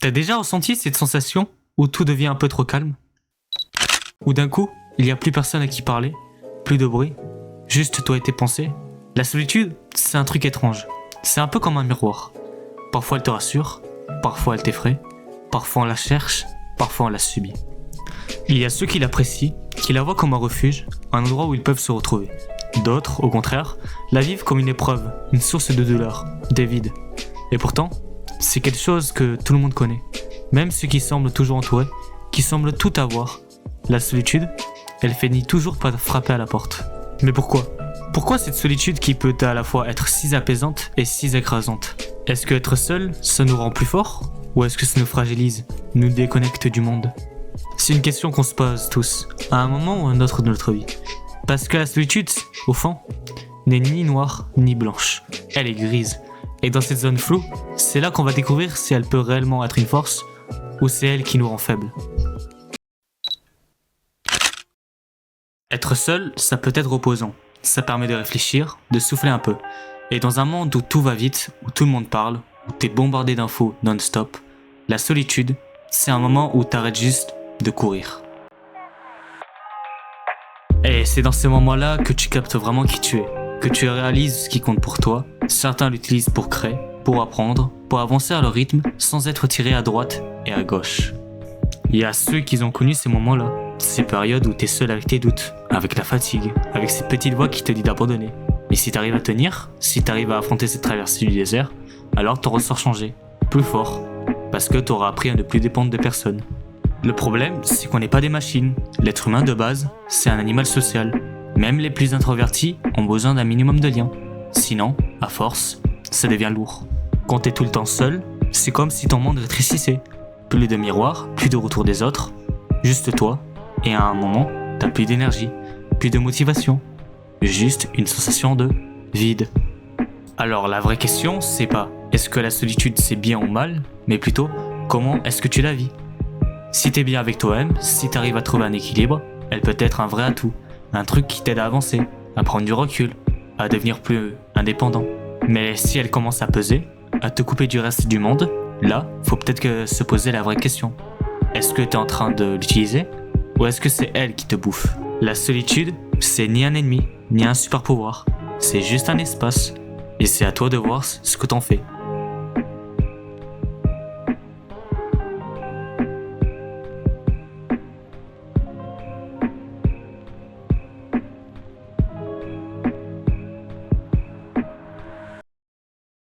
T'as déjà ressenti cette sensation où tout devient un peu trop calme? Où d'un coup, il n'y a plus personne à qui parler, plus de bruit, juste toi et tes pensées? La solitude, c'est un truc étrange. C'est un peu comme un miroir. Parfois elle te rassure, parfois elle t'effraie, parfois on la cherche, parfois on la subit. Il y a ceux qui l'apprécient, qui la voient comme un refuge, un endroit où ils peuvent se retrouver. D'autres, au contraire, la vivent comme une épreuve, une source de douleur, de vide. Et pourtant, c'est quelque chose que tout le monde connaît. Même ceux qui semblent toujours entourés, qui semblent tout avoir. La solitude, elle finit toujours par frapper à la porte. Mais pourquoi? Pourquoi cette solitude qui peut à la fois être si apaisante et si écrasante? Est-ce que être seul, ça nous rend plus forts? Ou est-ce que ça nous fragilise, nous déconnecte du monde? C'est une question qu'on se pose tous, à un moment ou à un autre de notre vie. Parce que la solitude, au fond, n'est ni noire ni blanche. Elle est grise. Et dans cette zone floue, c'est là qu'on va découvrir si elle peut réellement être une force ou c'est elle qui nous rend faibles. Être seul, ça peut être reposant. Ça permet de réfléchir, de souffler un peu. Et dans un monde où tout va vite, où tout le monde parle, où t'es bombardé d'infos non-stop, la solitude, c'est un moment où t'arrêtes juste de courir. Et c'est dans ces moments-là que tu captes vraiment qui tu es, que tu réalises ce qui compte pour toi. Certains l'utilisent pour créer, pour apprendre, pour avancer à leur rythme, sans être tirés à droite et à gauche. Il y a ceux qui ont connu ces moments-là, ces périodes où t'es seul avec tes doutes, avec la fatigue, avec cette petite voix qui te dit d'abandonner. Mais si t'arrives à tenir, si t'arrives à affronter cette traversée du désert, alors t'en ressors changé, plus fort, parce que t'auras appris à ne plus dépendre de personne. Le problème, c'est qu'on n'est pas des machines. L'être humain de base, c'est un animal social. Même les plus introvertis ont besoin d'un minimum de liens. Sinon, à force, ça devient lourd. Quand t'es tout le temps seul, c'est comme si ton monde rétrécissait. Plus de miroirs, plus de retour des autres, juste toi, et à un moment, t'as plus d'énergie, plus de motivation. Juste une sensation de vide. Alors la vraie question, c'est pas est-ce que la solitude c'est bien ou mal, mais plutôt comment est-ce que tu la vis? Si t'es bien avec toi-même, si t'arrives à trouver un équilibre, elle peut être un vrai atout, un truc qui t'aide à avancer, à prendre du recul, à devenir plus indépendant. Mais si elle commence à peser, à te couper du reste du monde, là, faut peut-être que se poser la vraie question. Est-ce que t'es en train de l'utiliser, ou est-ce que c'est elle qui te bouffe? La solitude, c'est ni un ennemi, ni un super pouvoir. C'est juste un espace, et c'est à toi de voir ce que t'en fais.